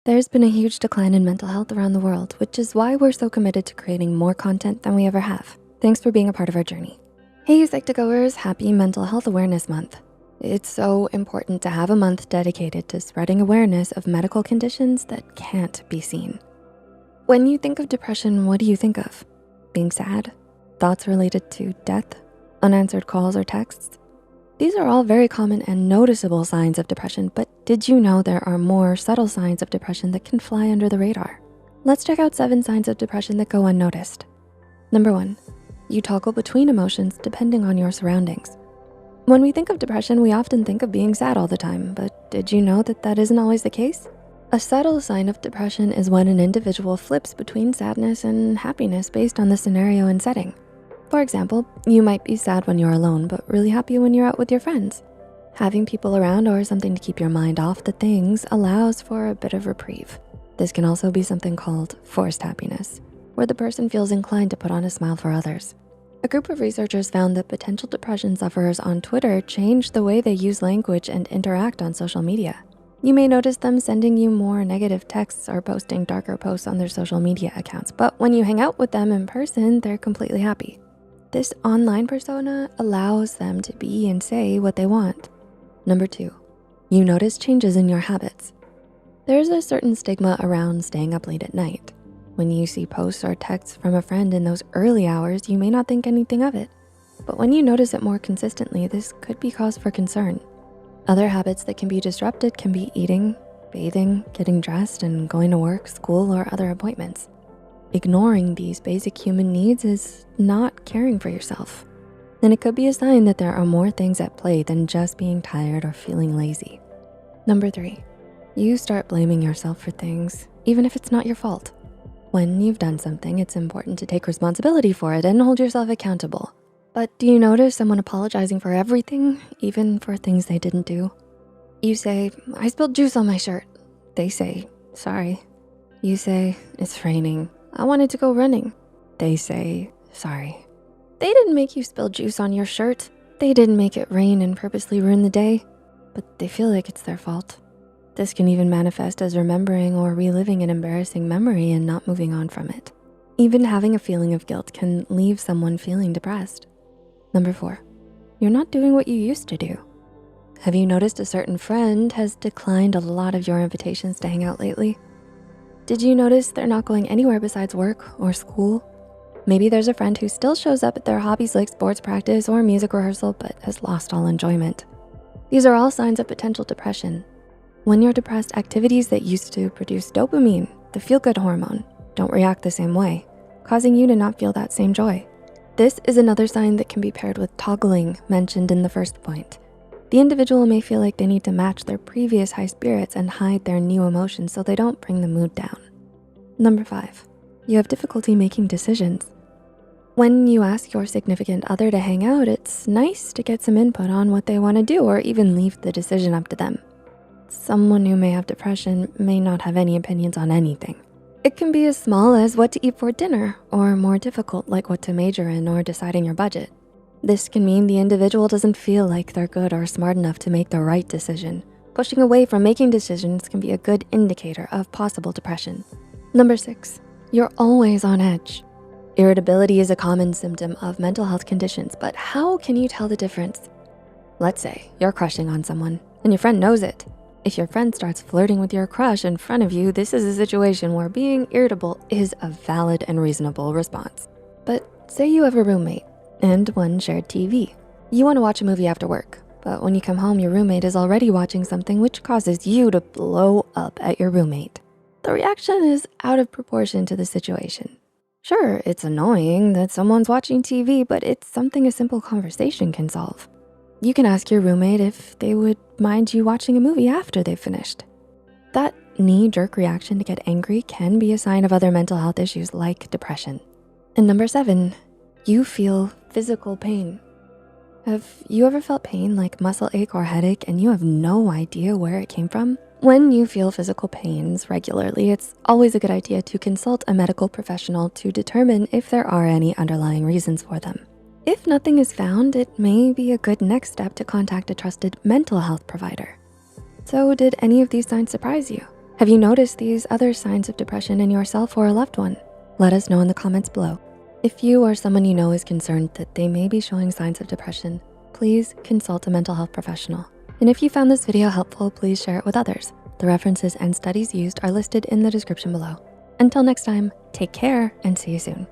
There's been a huge decline in mental health around the world, which is why we're so committed to creating more content than we ever have. Thanks for being a part of our journey. Hey, Psych2Goers, happy Mental Health Awareness Month. It's so important to have a month dedicated to spreading awareness of medical conditions that can't be seen. When you think of depression, what do you think of? Being sad? Thoughts related to death? Unanswered calls or texts? These are all very common and noticeable signs of depression, but did you know there are more subtle signs of depression that can fly under the radar? Let's check out 7 signs of depression that go unnoticed. Number 1, you toggle between emotions depending on your surroundings. When we think of depression, we often think of being sad all the time, but did you know that that isn't always the case? A subtle sign of depression is when an individual flips between sadness and happiness based on the scenario and setting. For example, you might be sad when you're alone, but really happy when you're out with your friends. Having people around or something to keep your mind off the things allows for a bit of reprieve. This can also be something called forced happiness, where the person feels inclined to put on a smile for others. A group of researchers found that potential depression sufferers on Twitter changed the way they use language and interact on social media. You may notice them sending you more negative texts or posting darker posts on their social media accounts, but when you hang out with them in person, they're completely happy. This online persona allows them to be and say what they want. Number 2, you notice changes in your habits. There's a certain stigma around staying up late at night. When you see posts or texts from a friend in those early hours, you may not think anything of it. But when you notice it more consistently, this could be cause for concern. Other habits that can be disrupted can be eating, bathing, getting dressed, and going to work, school, or other appointments. Ignoring these basic human needs is not caring for yourself. And it could be a sign that there are more things at play than just being tired or feeling lazy. Number 3, you start blaming yourself for things, even if it's not your fault. When you've done something, it's important to take responsibility for it and hold yourself accountable. But do you notice someone apologizing for everything, even for things they didn't do? You say, I spilled juice on my shirt. They say, sorry. You say, it's raining. I wanted to go running. They say, sorry. They didn't make you spill juice on your shirt. They didn't make it rain and purposely ruin the day, but they feel like it's their fault. This can even manifest as remembering or reliving an embarrassing memory and not moving on from it. Even having a feeling of guilt can leave someone feeling depressed. Number 4, you're not doing what you used to do. Have you noticed a certain friend has declined a lot of your invitations to hang out lately? Did you notice they're not going anywhere besides work or school? Maybe there's a friend who still shows up at their hobbies like sports practice or music rehearsal, but has lost all enjoyment. These are all signs of potential depression. When you're depressed, activities that used to produce dopamine, the feel-good hormone, don't react the same way, causing you to not feel that same joy. This is another sign that can be paired with toggling mentioned in the first point. The individual may feel like they need to match their previous high spirits and hide their new emotions so they don't bring the mood down. Number 5, you have difficulty making decisions. When you ask your significant other to hang out, it's nice to get some input on what they wanna do or even leave the decision up to them. Someone who may have depression may not have any opinions on anything. It can be as small as what to eat for dinner, or more difficult like what to major in or deciding your budget. This can mean the individual doesn't feel like they're good or smart enough to make the right decision. Pushing away from making decisions can be a good indicator of possible depression. Number 6, you're always on edge. Irritability is a common symptom of mental health conditions, but how can you tell the difference? Let's say you're crushing on someone and your friend knows it. If your friend starts flirting with your crush in front of you, this is a situation where being irritable is a valid and reasonable response. But say you have a roommate and one shared TV. You wanna watch a movie after work, but when you come home, your roommate is already watching something which causes you to blow up at your roommate. The reaction is out of proportion to the situation. Sure, it's annoying that someone's watching TV, but it's something a simple conversation can solve. You can ask your roommate if they would mind you watching a movie after they've finished. That knee-jerk reaction to get angry can be a sign of other mental health issues like depression. And number 7, you feel physical pain. Have you ever felt pain like muscle ache or headache and you have no idea where it came from? When you feel physical pains regularly, it's always a good idea to consult a medical professional to determine if there are any underlying reasons for them. If nothing is found, it may be a good next step to contact a trusted mental health provider. So did any of these signs surprise you? Have you noticed these other signs of depression in yourself or a loved one? Let us know in the comments below. If you or someone you know is concerned that they may be showing signs of depression, please consult a mental health professional. And if you found this video helpful, please share it with others. The references and studies used are listed in the description below. Until next time, take care and see you soon.